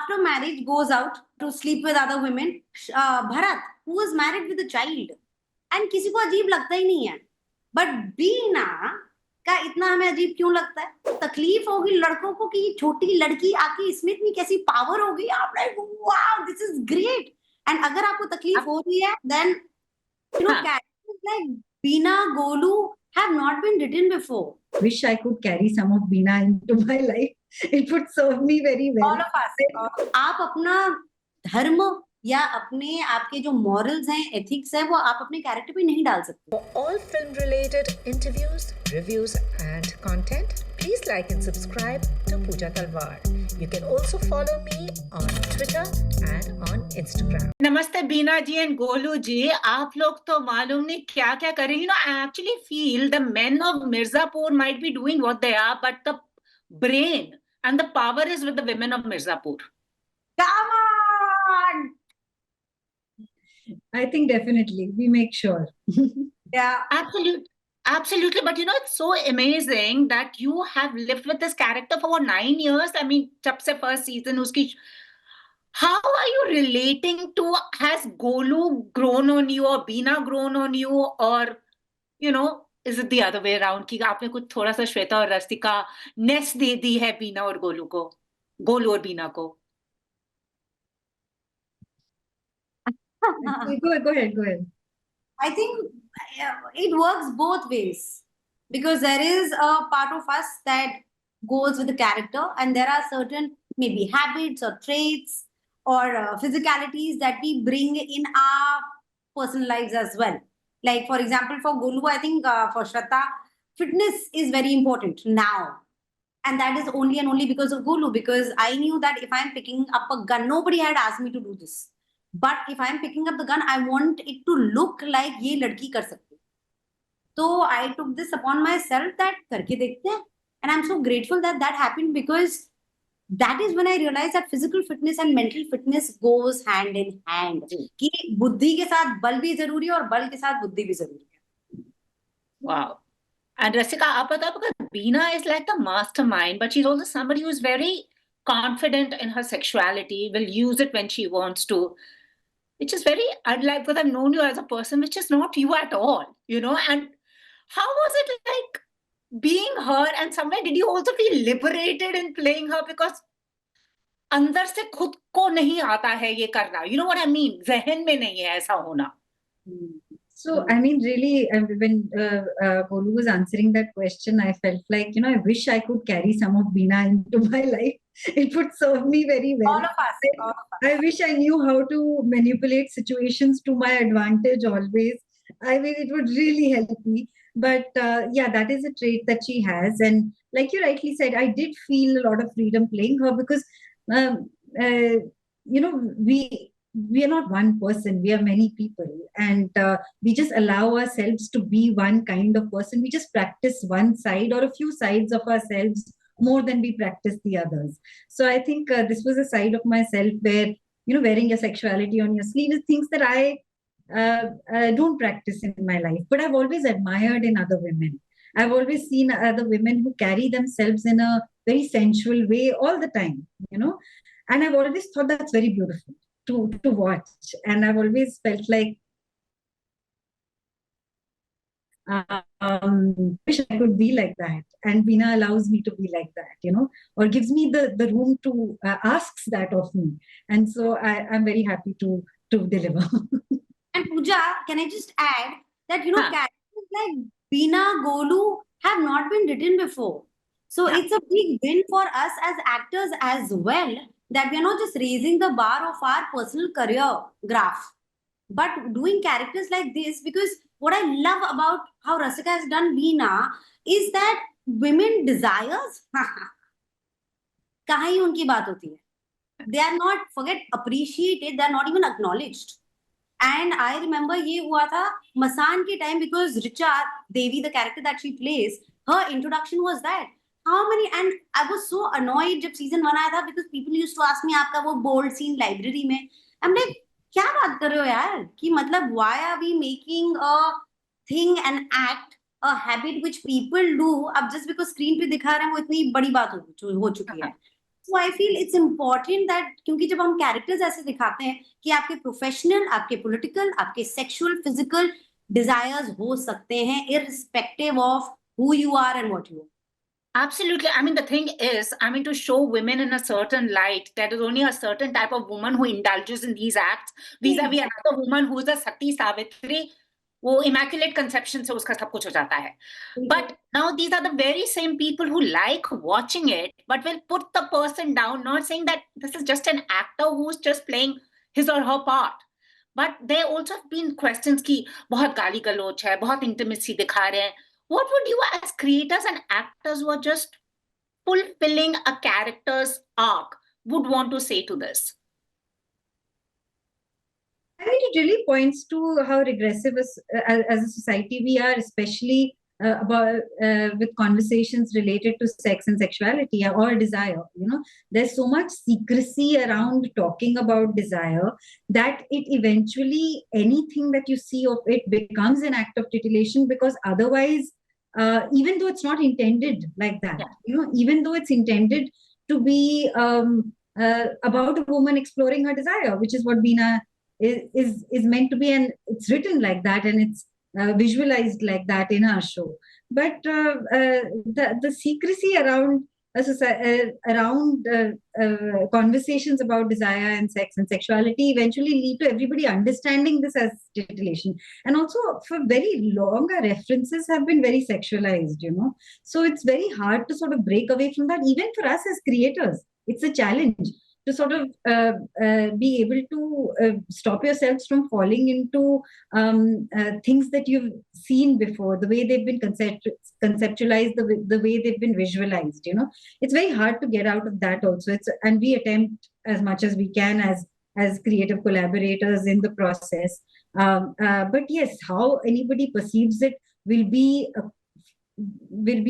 after marriage goes out to sleep with other women. Bharat, who is married with a child, and किसी को अजीब लगता ही नहीं है, but बीना का इतना हमें अजीब क्यों लगता है? तकलीफ होगी लड़कों को कि ये छोटी लड़की आके इसमें इतनी कैसी पावर हो गई, आप like wow this is great. And अगर आपको तकलीफ हो रही है, then you know characters like Beena, Golu have not been written before. Wish I could carry some of Beena into my life. It would serve me very well. All of us. आप अपना धर्म या अपने आपके जो morals हैं, ethics है, वो आप अपने कैरेक्टर पे नहीं डाल सकते. For all film related interviews, reviews and content, please like and subscribe to Pooja Talwar. You can also follow me on Twitter and on Instagram. नमस्ते बीना जी एंड गोलू जी, आप लोग तो मालूम नहीं क्या क्या कर रहे हैं. I actually feel the men of Mirzapur might be doing what they are, but the brain and the power is with the women of Mirzapur. Come on! I think definitely we make sure. Yeah, Absolutely. But it's so amazing that you have lived with this character for 9 years. I mean, जब से first season उसकी, how are you relating to, has Golu grown on you or Beena grown on you, or is it the other way around कि आपने कुछ थोड़ा सा श्वेता और रस्तिका नेस दे दी है बीना और गोलू को, गोलू और बीना को? Go ahead. I think it works both ways, because there is a part of us that goes with the character, and there are certain maybe habits or traits or physicalities that we bring in our personal lives as well. Like for example, for Golu, I think for Shraddha, fitness is very important now. And that is only and only because of Golu, because I knew that if I'm picking up a gun, nobody had asked me to do this. But if I'm picking up the gun, I want it to look like ये लड़की कर सकती. So I took this upon myself that करके देखते हैं. And I'm so grateful that that happened, because that is when I realized that physical fitness and mental fitness goes hand in hand. कि बुद्धि के साथ बल भी जरूरी है और बल के साथ बुद्धि भी जरूरी है. Wow. And Rasika, आप बताओ, because Beena is like the mastermind, but she's also somebody who is very confident in her sexuality, will use it when she wants to, which is very unlike, because I've known you as a person, which is not you at all, and how was it like being her, and somewhere did you also feel liberated in playing her, because अंदर से खुद को नहीं आता है ये करना, you know what I mean, जहन में नहीं है ऐसा होना. So, I mean, really, when Golu was answering that question, I felt like, I wish I could carry some of Beena into my life. It would serve me very well. All of us. I wish I knew how to manipulate situations to my advantage always. I mean, it would really help me. But yeah, that is a trait that she has. And like you rightly said, I did feel a lot of freedom playing her, because, we are not one person, we are many people, and we just allow ourselves to be one kind of person. We just practice one side or a few sides of ourselves more than we practice the others. So I think this was a side of myself where, wearing your sexuality on your sleeve is things that I don't practice in my life, but I've always admired in other women. I've always seen other women who carry themselves in a very sensual way all the time, and I've always thought that's very beautiful to watch. And I've always felt like wish I could be like that, and Beena allows me to be like that, or gives me the room to asks that of me, and so I'm very happy to deliver. And Pooja, can I just add that characters like Beena, Golu have not been written before, so it's a big win for us as actors as well, that we are not just raising the bar of our personal career graph, but doing characters like this. Because what I love about how Rasika has done Beena is that women desires कहाँ ही उनकी बात होती है. They are not appreciated, they are not even acknowledged. And I remember ये हुआ था मसान के time, because Richa Devi, the character that she plays, her introduction was that. How many, and I was so annoyed जब season 1 आया था, because people used to ask me आपका वो bold scene library में. I'm like, क्या बात कर रहे हो यार, कि मतलब why are we making a thing, an act, a habit which people do, अब just because screen पे दिखा रहे हैं वो इतनी बड़ी बात हो चुकी है. So I feel it's important that क्योंकि जब हम कैरेक्टर्स ऐसे दिखाते हैं कि आपके प्रोफेशनल, आपके पॉलिटिकल, आपके सेक्सुअल, फिजिकल डिजायर्स हो सकते हैं irrespective of who you are and what you are. Absolutely. I mean, the thing is, I mean, to show women in a certain light, there is only a certain type of woman who indulges in these acts, vis-a-vis another woman who's a Sati Savitri, वो immaculate conception से उसका सब कुछ हो जाता है. But now these are the very same people who like watching it, but will put the person down, not saying that this is just an actor who's just playing his or her part. But there also have been questions कि बहुत गाली गलौज है, बहुत intimacy दिखा रहे हैं. What would you, as creators and actors who are just fulfilling a character's arc, would want to say to this? I mean, it really points to how regressive as a society we are, especially with conversations related to sex and sexuality or desire. You know, there's so much secrecy around talking about desire that it eventually, anything that you see of it becomes an act of titillation, because otherwise, even though it's not intended like that, Yeah. you know, even though it's intended to be about a woman exploring her desire, which is what Beena is meant to be, and it's written like that, and it's visualized like that in our show. But the secrecy around conversations about desire and sex and sexuality eventually lead to everybody understanding this as titillation. And also, for very long, our references have been very sexualized, you know. So it's very hard to sort of break away from that, even for us as creators. It's a challenge to sort of be able to stop yourselves from falling into things that you've seen before, the way they've been conceptualized, the way they've been visualized. You know, it's very hard to get out of that also. And we attempt as much as we can as creative collaborators in the process. But yes, how anybody perceives it will be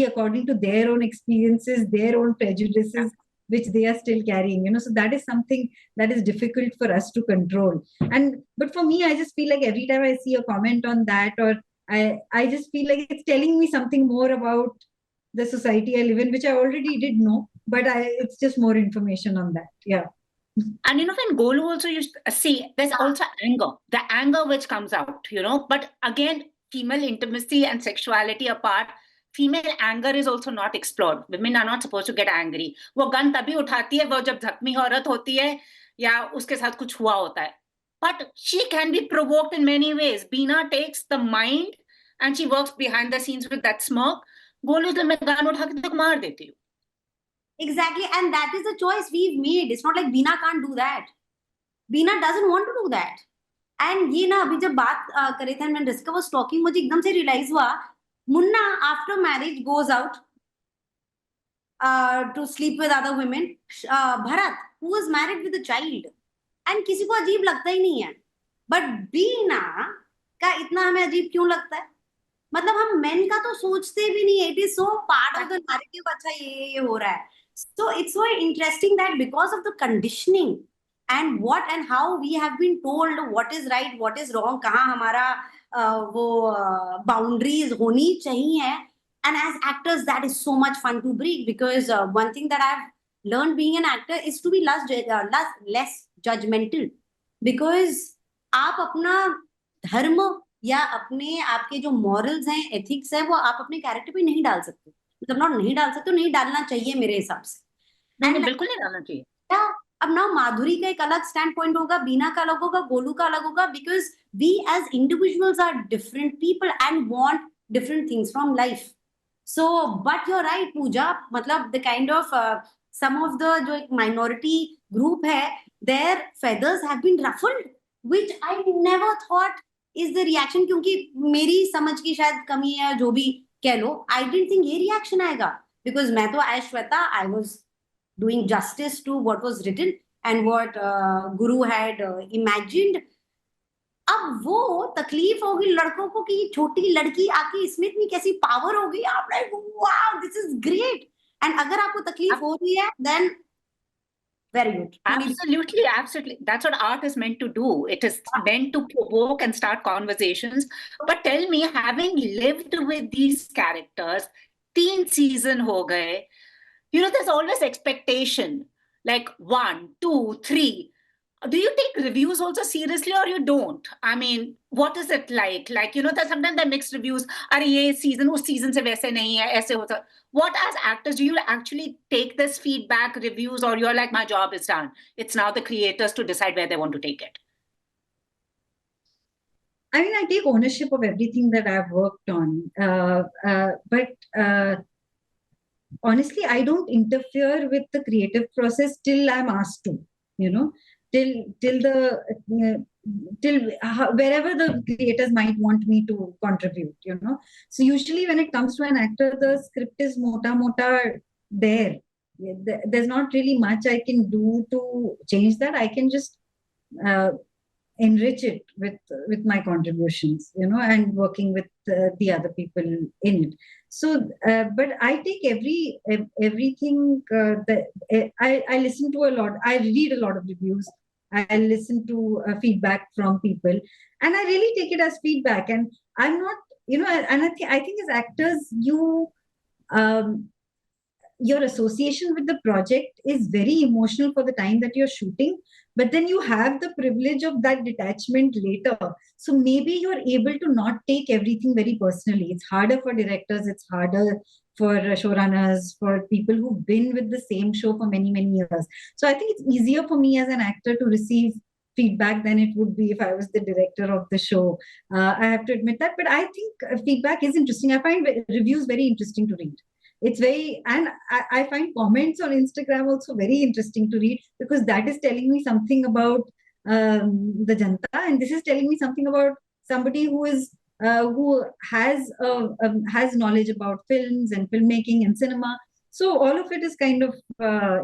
according to their own experiences, their own prejudices, which they are still carrying, you know. So that is something that is difficult for us to control. But for me, I just feel like every time I see a comment on that, or I just feel like it's telling me something more about the society I live in, which I already did know, but it's just more information on that. Yeah. And you know, when Golu also used to see, there's also the anger which comes out, you know. But again, female intimacy and sexuality apart, female anger is also not explored. Women are not supposed to get angry. वो gun तभी उठाती है वो जब जख्मी औरत होती है या उसके साथ कुछ हुआ होता है. But she can be provoked in many ways. Beena takes the mind and she works behind the scenes with that smirk. Golu तो मैं गन उठा के तो मार देती हूँ. Exactly, and that is the choice we've made. It's not like Beena can't do that. Beena doesn't want to do that. And ये ना अभी जब बात कर रहे थे and when Riska was talking, मुझे एकदम से realize हुआ, Munna after marriage goes out to sleep with other women. Bharat, who is married with a child, and किसी को अजीब लगता ही नहीं है. But Beena का इतना हमें अजीब क्यों लगता है? मतलब हम मेन का तो सोचते भी नहीं है. It is so part of the narrative. अच्छा ये हो रहा है. So it's so interesting that because of the conditioning and what and how we have been told what is right, what is wrong, कहाँ हमारा वो boundaries होनी चाहिए. And as actors, that is so much fun to break, because one thing that I've learned being an actor is to be less judgmental, because आप अपना धर्म या अपने आपके जो मॉरल्स हैं, एथिक्स है, वो आप अपने कैरेक्टर पे नहीं डाल सकते. मतलब नहीं डाल सकते, नहीं डालना चाहिए मेरे हिसाब से. नहीं, बिल्कुल नहीं डालना चाहिए. अब ना माधुरी का एक अलग स्टैंड पॉइंट होगा, बीना का अलग होगा, गोलू का अलग होगा, because we as individuals are different people and want different things from life. So but you are right Pooja, मतलब the kind of some of the जो एक माइनॉरिटी ग्रुप है, their feathers have been ruffled, which I never thought is the reaction. क्योंकि मेरी समझ की शायद कमी है, जो भी कह लो, आई डिडंट थिंक ये रिएक्शन आएगा, बिकॉज मैं तो as Shweta I was doing justice to what was written and what Guru had imagined. अब वो तकलीफ होगी लड़कों को कि छोटी लड़की आके इसमें इतनी कैसी पावर होगी. आप like wow, this is great. And अगर आपको तकलीफ हो रही है, then very good. Absolutely, absolutely. That's what art is meant to do. It is meant to provoke and start conversations. But tell me, having lived with these characters, 3 seasons हो गए, you know, there's always expectation. like 1, 2, 3. Do you take reviews also seriously or you don't? I mean, what is it like? Like, that sometimes there are mixed reviews. अरे ये season उस season से वैसे नहीं है, ऐसे होता. What as actors do you actually take this feedback, reviews, or you're like, my job is done. It's now the creators to decide where they want to take it. I mean, I take ownership of everything that I've worked on. But honestly, I don't interfere with the creative process till I'm asked to, till wherever the creators might want me to contribute, So usually when it comes to an actor, the script is mota there. There's not really much I can do to change that. I can just enrich it with my contributions, and working with the other people in it. So, but I take everything that I listen to a lot. I read a lot of reviews. I listen to feedback from people, and I really take it as feedback. And I'm not, and I think as actors, your association with the project is very emotional for the time that you're shooting, but then you have the privilege of that detachment later. So maybe you're able to not take everything very personally. It's harder for directors, it's harder for showrunners, for people who've been with the same show for many, many years. So I think it's easier for me as an actor to receive feedback than it would be if I was the director of the show. I have to admit that, but I think feedback is interesting. I find reviews very interesting to read. It's very, and I find comments on Instagram also very interesting to read, because that is telling me something about the janta, and this is telling me something about somebody who has knowledge about films and filmmaking and cinema. So all of it is kind of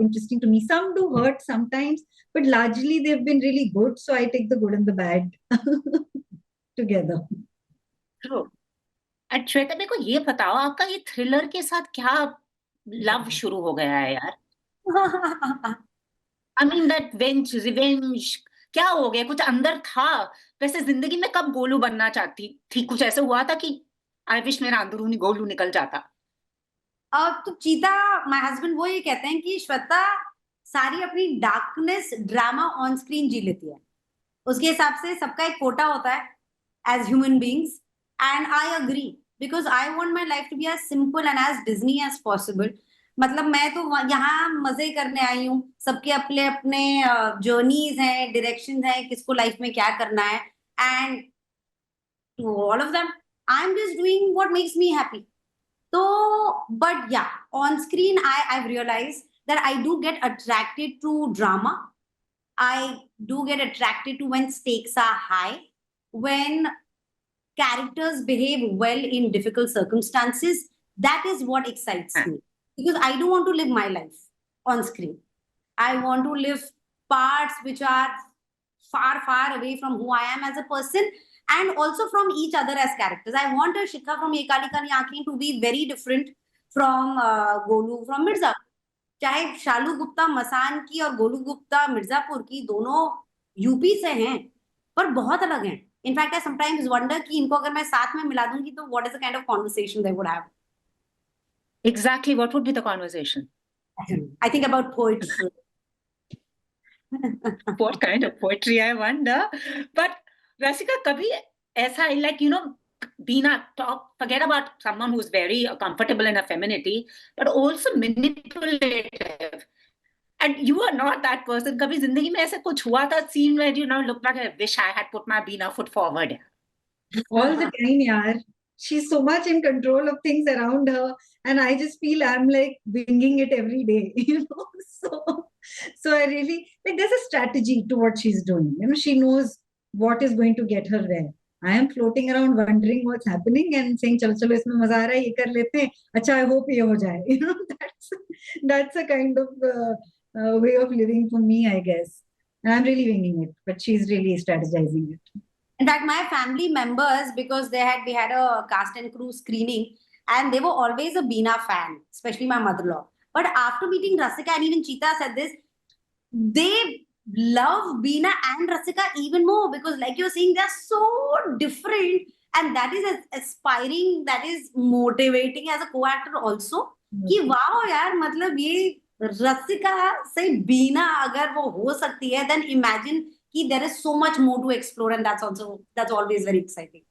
interesting to me. Some do hurt sometimes, but largely they've been really good. So I take the good and the bad together. True. And Shweta, मेरे को ये बताओ, आपका ये thriller के साथ क्या love शुरू हो गया है यार? I mean that revenge, क्या हो गया? कुछ अंदर था? वैसे जिंदगी में कब गोलू बनना चाहती थी? कुछ ऐसे हुआ था कि आई विश मेरा अंदरूनी गोलू निकल जाता? तो चीता, माय हस्बैंड वो ये कहते हैं कि श्वेता सारी अपनी डार्कनेस ड्रामा ऑन स्क्रीन जी लेती है. उसके हिसाब से सबका एक कोटा होता है as human beings, and I agree, because I want my life to be as simple and as Disney as possible. मतलब मैं तो यहाँ मजे करने आई हूँ. सबके अपने अपने जर्नीज हैं, डायरेक्शन है, किसको लाइफ में क्या करना है, and to all of them I am just doing what makes me happy. So, but yeah, on screen, I've realized that I do get attracted to drama. I do get attracted to when stakes are high, when characters behave well in difficult circumstances. That is what excites me, because I do want to live my life on screen. I want to live parts which are far, far away from who I am as a person, and also from each other as characters. I want a Shikha from Ye Kali Kali Aankhein to be very different from Golu from Mirzapur. चाहे शालू गुप्ता मसान की और गोलू गुप्ता मिर्जापुर की दोनों UP से हैं, पर बहुत अलग हैं. इनफैक्ट आई समटाइम्स वंडर कि इनको अगर मैं साथ में मिला दूंगी तो what is the kind of conversation they would have. Exactly, what would be the conversation? I think about poetry. What kind of poetry, I wonder. But Rasika, kabhi aisa, like, Beena, forget about someone who's very comfortable in her femininity, but also manipulative. And you are not that person. Kabhi zindagi mein aisa kuch hua tha, scene where you now look like I wish I had put my Beena foot forward. All the time, yaar. She's so much in control of things around her, and I just feel I'm like winging it every day, So I really like. There's a strategy to what she's doing. She knows what is going to get her there. I am floating around wondering what's happening and saying, "Chalo, chalo, isme maza aa raha hai, ye kar lete hain. Acha, I hope ye ho jaye." That's a kind of way of living for me, I guess. And I'm really winging it, but she's really strategizing it. In fact, my family members, because we had a cast and crew screening, and they were always a Beena fan, especially my mother-in-law. But after meeting Rasika, and even Cheetah said this, they love Beena and Rasika even more, because like you're saying, they're so different, and that is aspiring, that is motivating as a co-actor also. कि wow यार, मतलब ये रसिका से बीना अगर वो हो सकती है, then imagine कि there is so much more to explore, and that's always very exciting.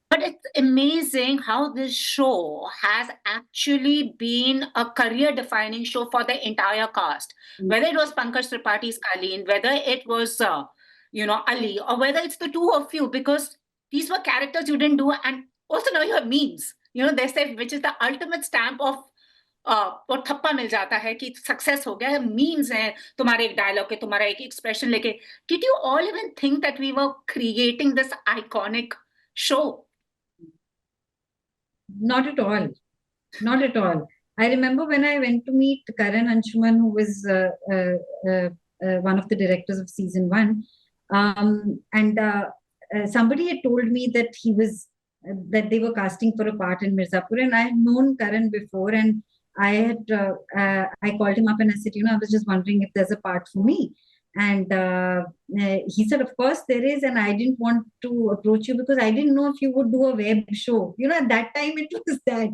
But it's amazing how this show has actually been a career-defining show for the entire cast. Whether it was Pankaj Tripaঠি's Kaleen, whether it was, Ali, or whether it's the two of you, because these were characters you didn't do, and also now you have memes. They say, which is the ultimate stamp of वो थप्पा मिल जाता है कि success हो गया है. Memes हैं तुम्हारे एक डायलॉग के, तुम्हारा एक एक्सप्रेशन लेके. Did you all even think that we were creating this iconic show? Not at all. Not at all. I remember when I went to meet Karan Anshuman, who was one of the directors of season 1, and somebody had told me that that they were casting for a part in Mirzapur, and I had known Karan before, and I called him up and I said, I was just wondering if there's a part for me. And he said, of course there is, and I didn't want to approach you because I didn't know if you would do a web show. At that time it was that.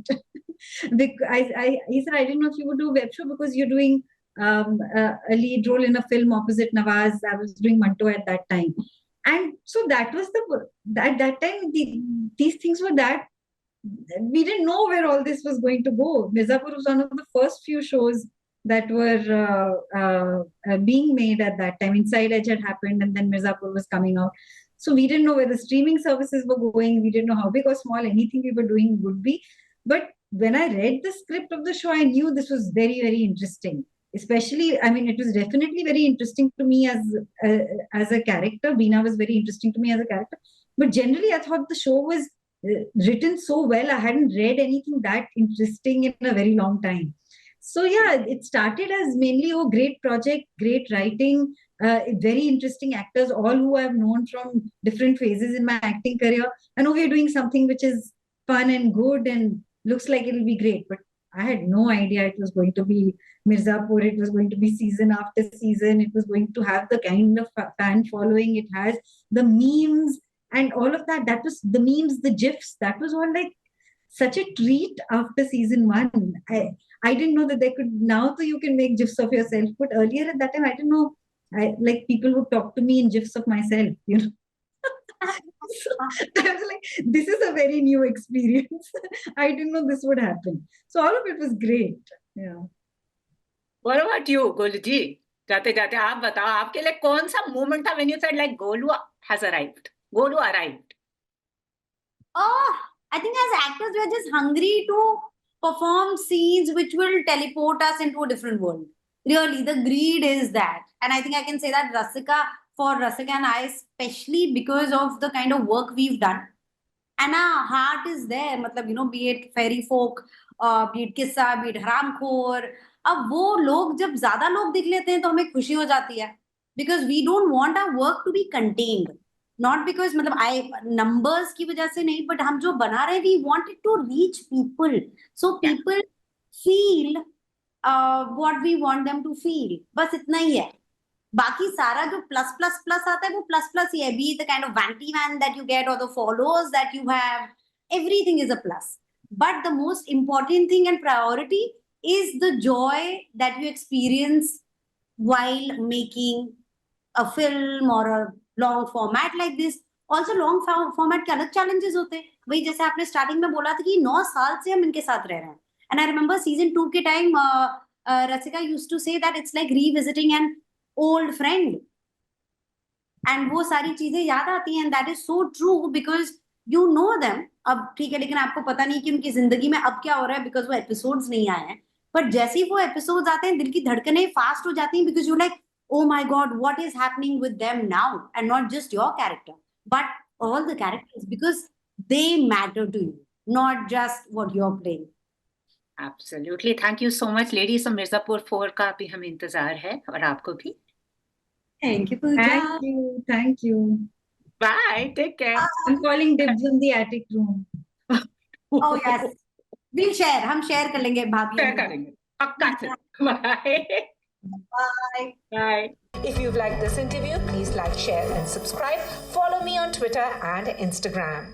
He said, I didn't know if you would do a web show because you're doing a lead role in a film opposite Nawaz. I was doing Manto at that time. And so that was at that time, these things were that, we didn't know where all this was going to go. Mirzapur was one of the first few shows that were being made at that time. Inside Edge had happened, and then Mirzapur was coming out. So we didn't know where the streaming services were going. We didn't know how big or small anything we were doing would be. But when I read the script of the show, I knew this was very, very interesting. Especially, it was definitely very interesting to me as a character. Veena was very interesting to me as a character. But generally, I thought the show was written so well. I hadn't read anything that interesting in a very long time. So yeah, it started as mainly a great project, great writing, very interesting actors, all who I've known from different phases in my acting career. I know we're doing something which is fun and good and looks like it'll be great, but I had no idea it was going to be Mirzapur. It was going to be season after season. It was going to have the kind of fan following it has, the memes and all of that. That was the memes, the GIFs. That was all like such a treat after season 1. I didn't know that they could, now so you can make GIFs of yourself, but earlier at that time, I didn't know, like people would talk to me in GIFs of myself, So I was like, this is a very new experience. I didn't know this would happen. So all of it was great. Yeah. What about you, Goluji? जाते जाते आप बताओ, आपके लिए कौन सा moment था when you said like Golu has arrived? Golu arrived. Oh, I think as actors, we're just hungry to perform scenes which will teleport us into a different world. Really, the greed is that. And I think I can say that for Rasika and I, especially because of the kind of work we've done. And our heart is there, be it fairy folk, be it kissa, be it haramkhor. अब वो लोग जब ज्यादा लोग दिख लेते हैं तो हमें खुशी हो जाती है. Because we don't want our work to be contained. Not because numbers की वजह से नहीं, but हम जो बना रहे हैं, we want it to reach people. So people feel what we want them to feel. बस इतना ही है. बाकी सारा जो plus आता है वो plus ही है. Be it the kind of vanity van that you get or the followers that you have, everything is a plus. But the most important thing and priority is the joy that you experience while making a film or a long format like this. Also long format के अलग challenges होते हैं. वही जैसे आपने starting में बोला था कि 9 साल से हम इनके साथ रह रहे हैं. And I remember season 2 के time Rasika used to say that it's like revisiting an old friend. And वो सारी चीजें याद आती हैं, and that is so true because you know them. अब ठीक है, लेकिन आपको पता नहीं कि उनकी जिंदगी में अब क्या हो रहा है because वो episodes नहीं आए हैं. But जैसे ही वो episodes आते हैं, दिल की धड़कनें fast हो जाती हैं because you're like, oh my God, what is happening with them now? And not just your character, but all the characters, because they matter to you, not just what you're playing. Absolutely. Thank you so much, ladies. So Mirzapur 4 का भी हमें इंतजार है और आपको भी. Thank you, Pooja. Thank you. Bye. Take care. I'm calling dibs in the attic room. Oh yes. We'll share. हम share कर लेंगे भाभी. Share करेंगे. पक्का से. Bye. Bye. Bye. If you've liked this interview, please like, share, and subscribe. Follow me on Twitter and Instagram.